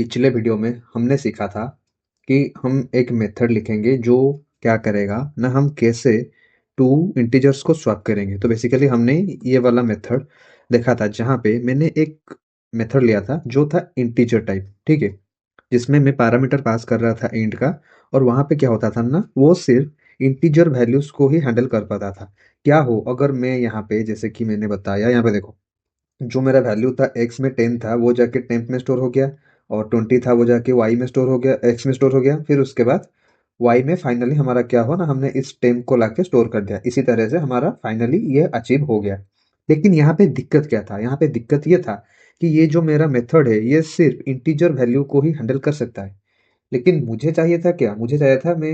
पिछले वीडियो में हमने सीखा था कि हम एक मेथड लिखेंगे जो क्या करेगा ना, हम कैसे टू इंटीजर्स को स्वैप करेंगे। तो बेसिकली हमने ये वाला मेथड देखा था जहाँ पे मैंने एक मेथड लिया था जो था इंटीजर टाइप, ठीक है, जिसमें मैं पैरामीटर पास कर रहा था इंट का। और वहाँ पे क्या होता था ना, वो सिर्फ इंटीजर वैल्यूज को ही हैंडल कर पाता था। क्या हो अगर मैं यहाँ पे, जैसे कि मैंने बताया, यहाँ पे देखो, जो मेरा वैल्यू था एक्स में 10 था, वो जाके टेंथ में स्टोर हो गया। और 20 था, वो जाके वाई में स्टोर हो गया, एक्स में स्टोर हो गया। फिर उसके बाद वाई में फाइनली हमारा क्या हुआ ना, हमने इस 10 को लाके स्टोर कर दिया। इसी तरह से हमारा फाइनली ये अचीव हो गया। लेकिन यहाँ पे दिक्कत क्या था, यहाँ पे दिक्कत ये था कि ये जो मेरा मेथड है ये सिर्फ इंटीजर वैल्यू को ही हैंडल कर सकता है। लेकिन मुझे चाहिए था क्या, मुझे चाहिए था मैं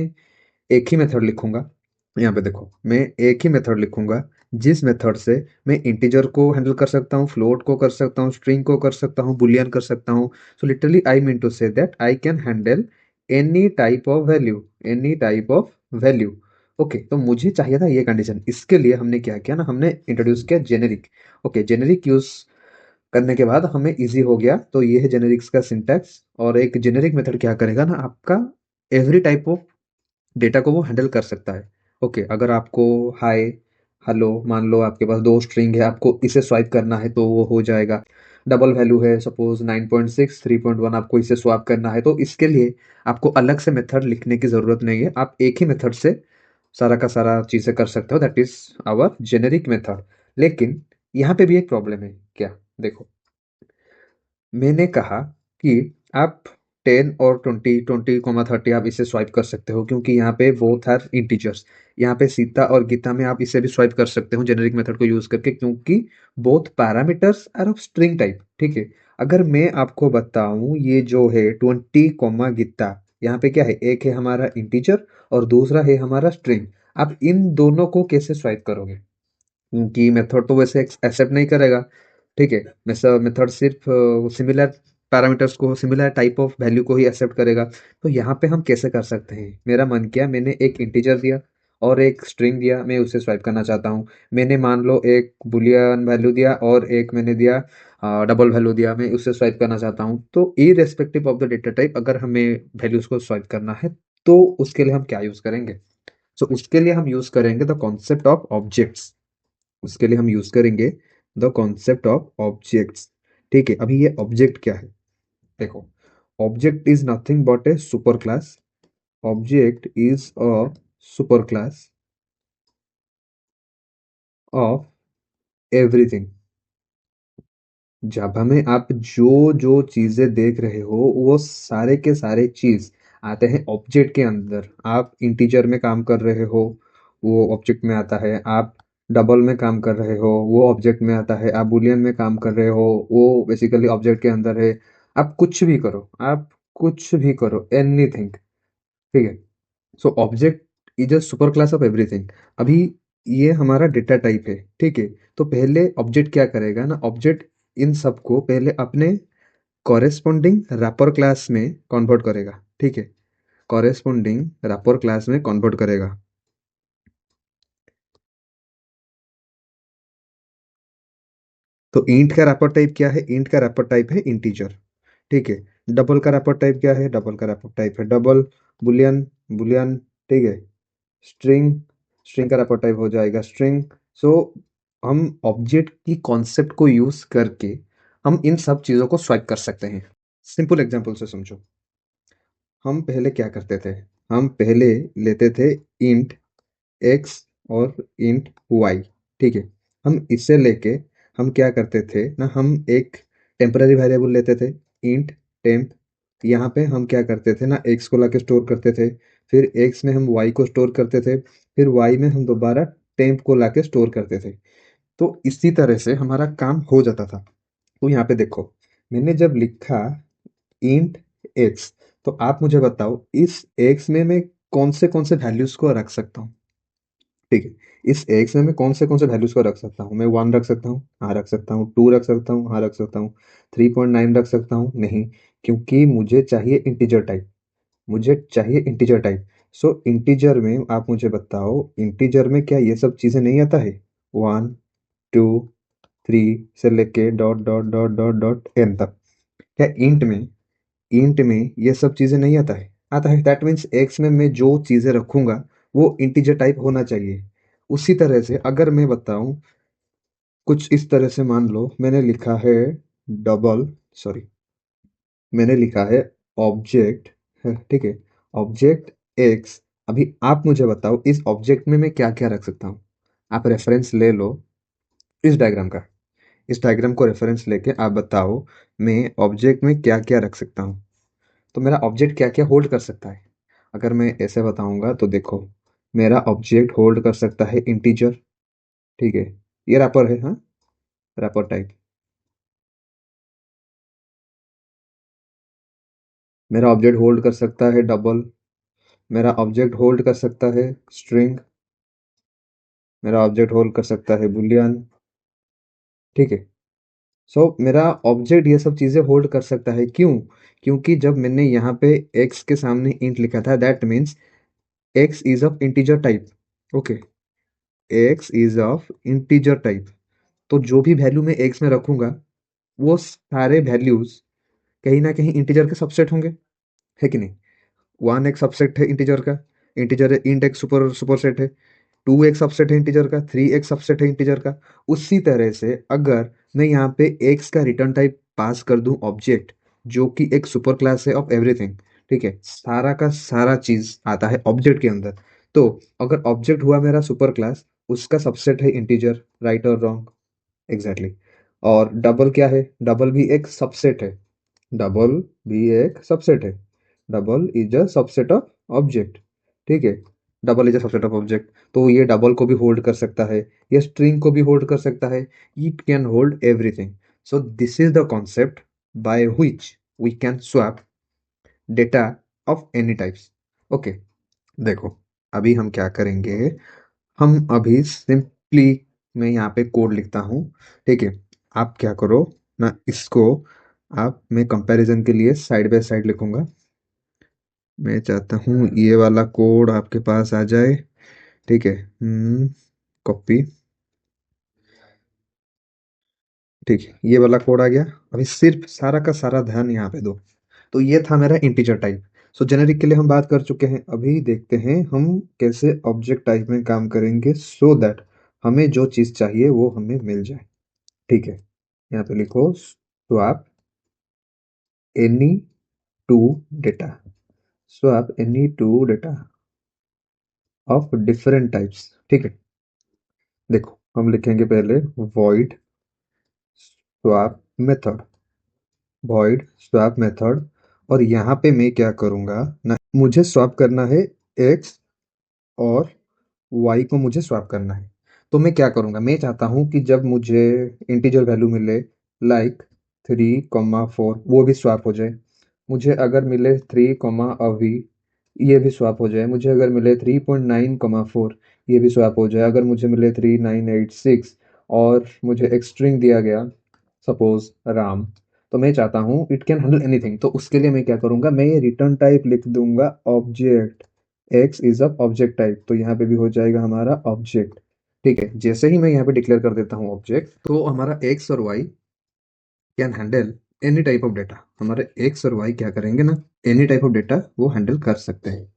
एक ही मेथड लिखूंगा। यहाँ पे देखो, मैं एक ही मेथड लिखूंगा जिस मेथड से मैं इंटीजर को हैंडल कर सकता हूँ, फ्लोट को कर सकता हूँ, स्ट्रिंग को कर सकता हूँ, बुलियन कर सकता हूँ। So literally I mean to say that I can handle any type of value. Okay, तो मुझे चाहिए था ये कंडीशन। इसके लिए हमने क्या किया ना, हमने इंट्रोड्यूस किया जेनेरिक। ओके, जेनेरिक यूज करने के बाद हमें इजी हो गया। तो ये है जेनेरिक्स का सिंटैक्स। और एक जेनेरिक मेथड क्या करेगा ना, आपका एवरी टाइप ऑफ डेटा को वो हैंडल कर सकता है। ओके, अगर आपको हाय, हेलो, मान लो आपके पास दो स्ट्रिंग है, आपको इसे स्वाइप करना है तो वो हो जाएगा। डबल वैल्यू है, सपोज 9.6 3.1, आपको इसे स्वैप करना है तो इसके लिए आपको अलग से मेथड लिखने की जरूरत नहीं है। आप एक ही मेथड से सारा का सारा चीजें कर सकते हो। That is our generic method. लेकिन यहाँ पे भी एक प्रॉब्लम है। क्या, देखो, मैंने कहा कि आप 10 और 20 20 30 आप इसे स्वाइप कर सकते हो क्योंकि यहाँ पे बोथ आर इंटीजर्स। यहाँ पे सीता और गीता में आप इसे भी स्वाइप कर सकते हो जेनेरिक मेथड को यूज करके, क्योंकि both parameters are of string type, ठीक है। अगर मैं आपको बताऊं, ये जो है 20 गीता, यहाँ पे क्या है, एक है हमारा इंटीजर और दूसरा है हमारा स्ट्रिंग। आप इन दोनों को कैसे स्वाइप करोगे, क्योंकि मेथड तो वैसे एक्सेप्ट नहीं करेगा, ठीक है। मेथड सिर्फ सिमिलर पैरामीटर्स को, सिमिलर टाइप ऑफ वैल्यू को ही एक्सेप्ट करेगा। तो यहाँ पे हम कैसे कर सकते हैं, मेरा मन किया, मैंने एक इंटीजर दिया और एक स्ट्रिंग दिया, मैं उसे स्वाइप करना चाहता हूँ। मैंने मान लो एक बुलियन वैल्यू दिया और एक मैंने दिया डबल वैल्यू दिया, मैं उससे स्वाइप करना चाहता हूँ। तो irrespective of the data type अगर हमें वैल्यूज को स्वाइप करना है तो उसके लिए हम क्या यूज करेंगे। सो उसके लिए हम यूज करेंगे द कॉन्सेप्ट ऑफ ऑब्जेक्ट्स। उसके लिए हम यूज करेंगे द कॉन्सेप्ट ऑफ ऑब्जेक्ट्स। ठीक है, अभी ये ऑब्जेक्ट क्या है, देखो, object is nothing but a super class. Object is a super class of everything. Java में आप जो जो चीजें देख रहे हो वो सारे के सारे चीज आते हैं ऑब्जेक्ट के अंदर। आप इंटीजर में काम कर रहे हो, वो ऑब्जेक्ट में आता है। आप डबल में काम कर रहे हो, वो ऑब्जेक्ट में आता है। आप बुलियन में काम कर रहे हो, वो बेसिकली ऑब्जेक्ट के अंदर है। आप कुछ भी करो, आप कुछ भी करो, एनीथिंग, ठीक है। So object is a super class of everything. अभी ये हमारा डेटा टाइप है, ठीक है। तो पहले ऑब्जेक्ट क्या करेगा ना, ऑब्जेक्ट इन सबको पहले अपने कॉरेस्पॉन्डिंग रैपर क्लास में कन्वर्ट करेगा, ठीक है। कॉरेस्पॉन्डिंग रैपर क्लास में कन्वर्ट करेगा। तो इंट का रैपर टाइप क्या है, इंट का रैपर टाइप है इंटीजर, ठीक है। डबल का रैपर टाइप क्या है, डबल का रैपर टाइप है डबल। बुलियन, बुलियन, ठीक है। स्ट्रिंग, स्ट्रिंग का रैपर टाइप हो जाएगा स्ट्रिंग। सो हम ऑब्जेक्ट की कॉन्सेप्ट को यूज करके हम इन सब चीजों को स्वाइप कर सकते हैं। सिंपल एग्जांपल से समझो। हम पहले क्या करते थे, हम पहले लेते थे इंट एक्स और इंट वाई, ठीक है। हम इसे लेके हम क्या करते थे ना, हम एक टेम्पररी वेरिएबल लेते थे, इंट टेम्प। यहाँ पे हम क्या करते थे ना, एक्स को लाके स्टोर करते थे। फिर एक्स में हम वाई को स्टोर करते थे। फिर वाई में हम दोबारा टेम्प को लाके स्टोर करते थे। तो इसी तरह से हमारा काम हो जाता था। तो यहाँ पे देखो, मैंने जब लिखा इंट एक्स, तो आप मुझे बताओ इस एक्स में मैं कौन से वैल्यूज को रख सकता हूँ, ठीक है। इस एक्स में मैं कौन से वैल्यूज को रख सकता हूँ, मैं 1 रख सकता हूँ, हाँ रख सकता हूँ। 2 रख सकता हूँ, हाँ रख सकता हूँ। 3.9 रख सकता हूँ, नहीं, क्योंकि मुझे चाहिए इंटीजर टाइप, मुझे चाहिए इंटीजर टाइप। सो इंटीजर में आप मुझे बताओ, इंटीजर में क्या ये सब चीजें नहीं आता है, 1 2 3 से लेके dot dot dot dot dot n तक। क्या इंट में इंट में ये सब चीज़ें नहीं आता है दैट मीन्स एक्स में मैं जो चीज़ें रखूंगा वो इंटीजर टाइप होना चाहिए। उसी तरह से अगर मैं बताऊं कुछ इस तरह से, मान लो मैंने लिखा है डबल, सॉरी, मैंने लिखा है ऑब्जेक्ट है, ठीक है, ऑब्जेक्ट एक्स। अभी आप मुझे बताओ इस ऑब्जेक्ट में मैं क्या क्या रख सकता हूँ। आप रेफरेंस ले लो इस डायग्राम का, इस डायग्राम को रेफरेंस लेके आप बताओ मैं ऑब्जेक्ट में क्या क्या रख सकता हूँ। तो मेरा ऑब्जेक्ट क्या क्या होल्ड कर सकता है। अगर मैं ऐसे बताऊंगा तो देखो, मेरा ऑब्जेक्ट होल्ड कर सकता है इंटीजर, ठीक है, ये रैपर है, हाँ, रैपर टाइप। मेरा ऑब्जेक्ट होल्ड कर सकता है डबल, मेरा ऑब्जेक्ट होल्ड कर सकता है स्ट्रिंग, मेरा ऑब्जेक्ट होल्ड कर सकता है बुलियन, ठीक है। सो मेरा ऑब्जेक्ट ये सब चीजें होल्ड कर सकता है, क्यों? क्योंकि जब मैंने यहाँ पे x के सामने int लिखा था that means x is of integer type. Okay, x is of integer type. तो जो भी वैल्यू मैं x में रखूंगा वो सारे वैल्यूज कहीं ना कहीं इंटीजर के सबसेट होंगे, है कि नहीं? वन एक सबसेट है इंटीजर का, इंटीजर है, इंट एक सुपर सुपरसेट है, टू एक सबसेट है इंटीजर का, थ्री एक सबसेट है इंटीजर का। उसी तरह से अगर मैं यहाँ पे एक्स का रिटर्न टाइप पास कर दूं ऑब्जेक्ट, जो कि एक सुपर क्लास है ऑफ एवरीथिंग, ठीक है, सारा का सारा चीज आता है ऑब्जेक्ट के अंदर। तो अगर ऑब्जेक्ट हुआ मेरा सुपर क्लास, उसका सबसेट है इंटीजर, राइट और रॉन्ग, एग्जैक्टली। और डबल क्या है? डबल भी एक सबसेट है, डबल भी एक सबसेट है, double is a subset of object, ठीक है, double is a subset of object. तो ये डबल को भी होल्ड कर सकता है, ये स्ट्रिंग को भी होल्ड कर सकता है, it can hold everything. So this is the concept by which we can swap data of any types. Okay, देखो अभी हम क्या करेंगे, हम अभी सिंपली, मैं यहाँ पे कोड लिखता हूँ, ठीक है। आप क्या करो ना, इसको आप, मैं कंपैरिजन के लिए साइड बाय साइड लिखूंगा। मैं चाहता हूँ ये वाला कोड आपके पास आ जाए, ठीक है। कॉपी, ठीक है, ये वाला कोड आ गया। अभी सिर्फ सारा का सारा ध्यान यहाँ पे दो। तो ये था मेरा इंटीजर टाइप। सो जेनेरिक के लिए हम बात कर चुके हैं, अभी देखते हैं हम कैसे ऑब्जेक्ट टाइप में काम करेंगे सो दैट हमें जो चीज़ चाहिए वो हमें मिल जाए, ठीक है। यहाँ पे लिखो swap any two data, swap any two data of different types, ठीक है। देखो हम लिखेंगे पहले void swap method, void swap method. और यहाँ पे मैं क्या करूँगा ना, मुझे स्वैप करना है x और y को मुझे स्वैप करना है। तो मैं क्या करूँगा, मैं चाहता हूँ कि जब मुझे इंटीजर वैल्यू मिले लाइक 3,4 वो भी स्वैप हो जाए। मुझे अगर मिले 3, अभी ये भी स्वैप हो जाए। मुझे अगर मिले 3.9, 4 ये भी स्वैप हो जाए। अगर मुझे मिले 3,986 और मुझे एक स्ट्रिंग दिया गया सपोज राम, तो मैं चाहता हूँ इट कैन हैंडल एनीथिंग। तो उसके लिए मैं क्या करूँगा, मैं ये रिटर्न टाइप लिख दूंगा object, x is a object type. तो यहाँ पे भी हो जाएगा हमारा ऑब्जेक्ट, ठीक है। जैसे ही मैं यहाँ पे डिक्लेयर कर देता हूँ ऑब्जेक्ट, तो हमारा एक्स और y can handle any type of data. हमारे एक्स और वाई क्या करेंगे ना, एनी टाइप ऑफ डेटा वो हैंडल कर सकते हैं।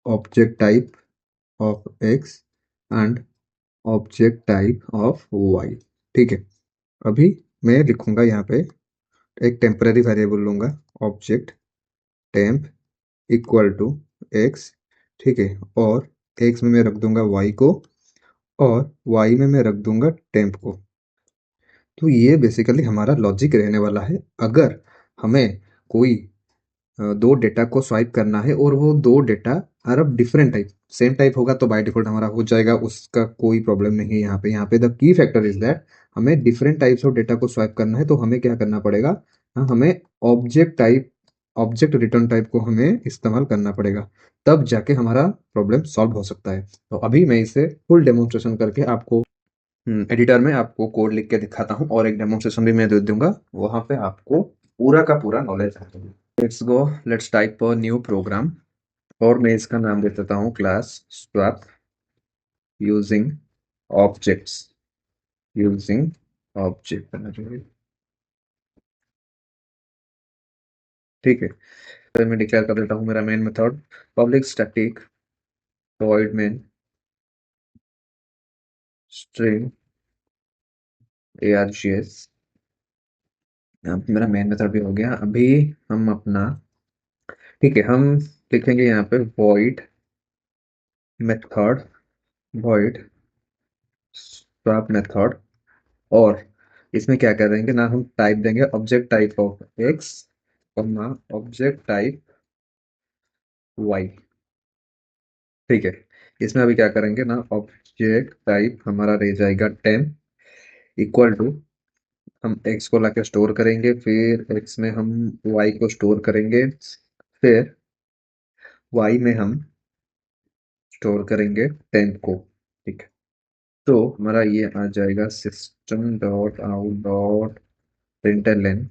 Object type of x and object type of y, ठीक है। अभी मैं लिखूंगा यहाँ पे एक टेम्पररी वेरिएबल लूंगा, object temp equal to x, ठीक है। और एक्स में मैं रख दूंगा वाई को, और वाई में मैं रख दूंगा टेम्प को। तो ये बेसिकली हमारा लॉजिक रहने वाला है। अगर हमें कोई दो डेटा को स्वाइप करना है और वो दो data are of different type, same type होगा तो बाय डिफॉल्ट हमारा हो जाएगा, उसका कोई प्रॉब्लम नहीं है। यहाँ पे the key factor is that हमें डिफरेंट टाइप्स ऑफ डेटा को स्वाइप करना है, तो हमें क्या करना पड़ेगा, हाँ, हमें object type, object return type को हमें इस्तेमाल करना पड़ेगा, तब जाके हमारा प्रॉब्लम सॉल्व हो सकता है। तो अभी मैं इसे फुल डेमोन्स्ट्रेशन करके आपको एडिटर में आपको कोड लिख के दिखाता हूँ, और एक डेमोन्स्ट्रेशन भी मैं दे दूंगा, वहां पे आपको पूरा का पूरा नॉलेज आ जाएगा। Let's go, let's type a new program, और मैं इसका नाम दे देता हूँ class swap using objects, using object बनना चाहिए। ठीक है, तो मैं डिक्लेयर कर देता हूँ मेरा main method public static void main string args। यहाँ पे मेरा मेन मेथड भी हो गया। अभी हम अपना, ठीक है, हम लिखेंगे यहाँ पे void method, void swap method, और इसमें क्या करेंगे ना, हम टाइप देंगे object type of x, object type y. ठीक है, इसमें अभी क्या करेंगे ना, ऑब्जेक्ट टाइप हमारा रह जाएगा 10 इक्वल टू, हम एक्स को लाके स्टोर करेंगे, फिर एक्स में हम वाई को स्टोर करेंगे, फिर वाई में हम स्टोर करेंगे 10 को। ठीक है, तो हमारा ये आ जाएगा system dot out dot println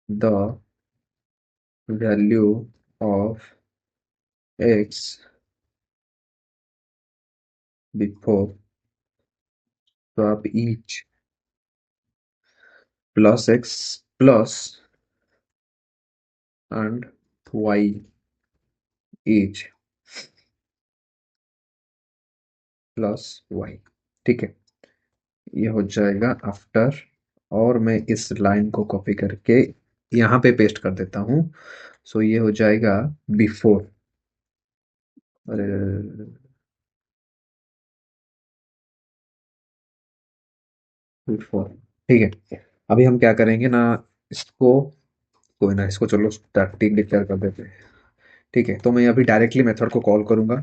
the value of x before swap each plus x plus and y each plus y। ठीक है, ये हो जाएगा आफ्टर, और मैं इस लाइन को कॉपी करके यहाँ पे पेस्ट कर देता हूँ। सो ये हो जाएगा बिफोर, अरे बिफोर। ठीक है, अभी हम क्या करेंगे ना, इसको, कोई ना, इसको चलो स्टैटिक डिक्लेयर कर देते हैं। ठीक है, तो मैं अभी डायरेक्टली मेथड को कॉल करूंगा।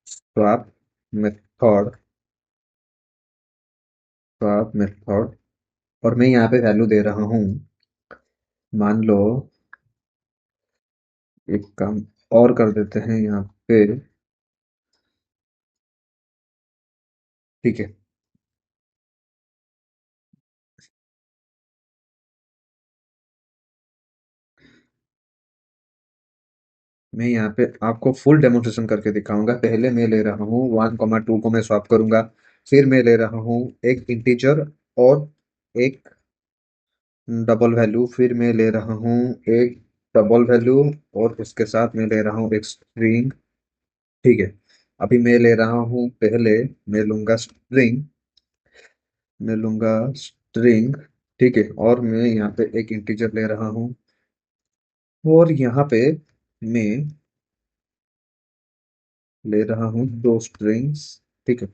तो आप मेथड, तो आप मेथड, और मैं यहाँ पे वैल्यू दे रहा हूँ, मान लो एक काम और कर देते हैं यहाँ पे। ठीक है, मैं यहाँ पे आपको फुल डेमोन्स्ट्रेशन करके दिखाऊंगा। पहले मैं ले रहा हूँ 1,2 को मैं स्वैप करूंगा, फिर मैं ले रहा हूँ एक इंटीजर और एक डबल वैल्यू, फिर मैं ले रहा हूँ एक डबल वैल्यू, और उसके साथ मैं ले रहा हूँ एक स्ट्रिंग। ठीक है, अभी मैं ले रहा हूँ, पहले मैं लूंगा स्ट्रिंग, मैं लूंगा स्ट्रिंग। ठीक है, और मैं यहाँ पे एक इंटीजर ले रहा हूँ, और यहाँ पे मैं ले रहा हूँ दो स्ट्रिंग्स। ठीक है,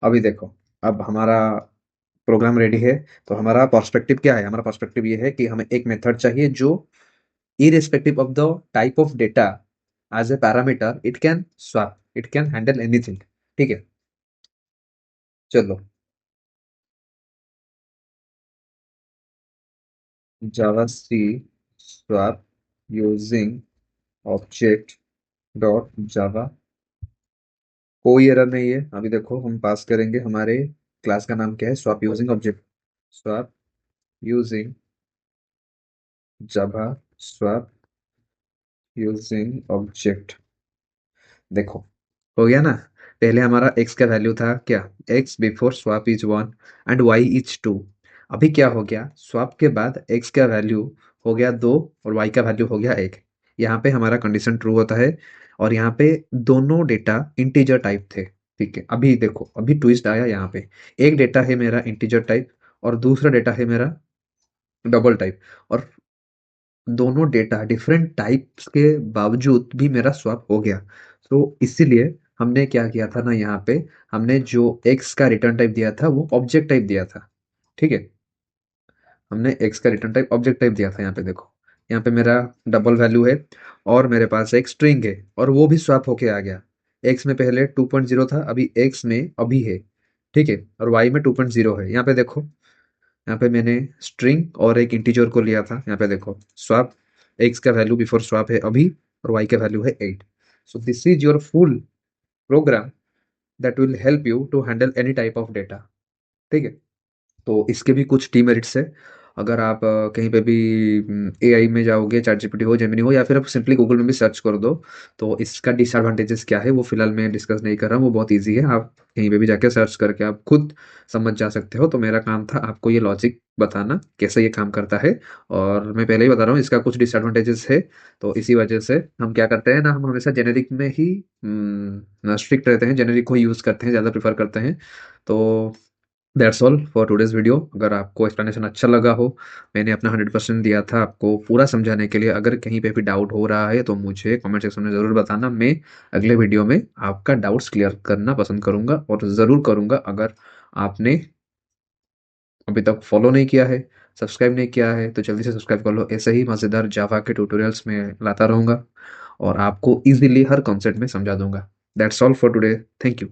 अभी देखो, अब हमारा प्रोग्राम रेडी है। तो हमारा पर्सपेक्टिव क्या है, हमारा पर्सपेक्टिव ये है कि हमें एक मेथड चाहिए जो irrespective of the type of data as a parameter it can swap, it can handle anything. ठीक है, चलो, Java C swap using object dot Java, कोई एरर नहीं है। अभी देखो, हम पास करेंगे, हमारे क्लास का नाम क्या है, swap using object, swap using Java, swap using object. देखो, हो गया ना। पहले हमारा x का वैल्यू था क्या, x before swap is 1 and y is 2। अभी क्या हो गया, स्वैप के बाद x का वैल्यू हो गया 2 और y का वैल्यू हो गया 1। यहाँ पे हमारा कंडीशन ट्रू होता है, और यहाँ पे दोनों डेटा इंटीजर टाइप थे। ठीक है, अभी देखो, अभी ट्विस्ट आया यहाँ पे। एक डेटा है मेरा इंटीजर टाइप, और दूसरा डेटा है मेरा डबल टाइप, और दोनों डेटा डिफरेंट टाइप्स के बावजूद भी मेरा स्वैप हो गया। तो इसीलिए हमने क्या किया था ना, यहाँ पे हमने जो एक्स का रिटर्न टाइप दिया था वो ऑब्जेक्ट टाइप दिया था। ठीक है, हमने एक्स का रिटर्न टाइप ऑब्जेक्ट टाइप दिया था। यहाँ पे देखो, यहाँ पे मेरा डबल वैल्यू है, और मेरे पास एक स्ट्रिंग है, और वो भी स्वैप होके आ गया। एक्स में पहले 2.0 था, अभी एक्स में अभी है। ठीक है, और वाई में 2.0 है। यहाँ पे देखो, यहाँ पे मैंने स्ट्रिंग और एक इंटीजर को लिया था। यहाँ पे देखो, स्वैप, एक्स का वैल्यू बिफोर स्वैप है अभी, और वाई का वैल्यू है 8। So this is your full program that will help you to handle any type of data. ठीक है, तो इसके भी कुछ टी मेरिट्स है। अगर आप कहीं पे भी एआई में जाओगे, चैट जीपीटी हो, जेमिनी हो, या फिर आप सिंपली गूगल में भी सर्च कर दो, तो इसका डिसएडवांटेजेस क्या है वो फिलहाल मैं डिस्कस नहीं कर रहा हूँ, वो बहुत ईजी है। आप कहीं पे भी जाके सर्च करके आप खुद समझ जा सकते हो। तो मेरा काम था आपको ये लॉजिक बताना कैसे ये काम करता है। और मैं पहले ही बता रहा हूँ इसका कुछ डिसएडवांटेजेस है। तो इसी वजह से हम क्या करते हैं ना, हम हमेशा जेनेरिक में ही स्ट्रिक्ट रहते हैं, जेनेरिक को यूज़ करते हैं, ज़्यादा प्रेफर करते हैं। तो that's all for today's video. अगर आपको एक्सप्लेनेशन अच्छा लगा हो, मैंने अपना 100% दिया था आपको पूरा समझाने के लिए। अगर कहीं पे भी डाउट हो रहा है तो मुझे कमेंट सेक्शन में ज़रूर बताना। मैं अगले वीडियो में आपका डाउट्स क्लियर करना पसंद करूँगा और ज़रूर करूँगा। अगर आपने अभी तक फॉलो नहीं किया है, सब्सक्राइब नहीं किया है, तो जल्दी से सब्सक्राइब कर लो। ऐसे ही मज़ेदार जावा के ट्यूटोरियल्स मैं लाता रहूँगा और आपको ईज़िली हर कॉन्सेप्ट में समझा दूँगा। That's all for today. Thank you.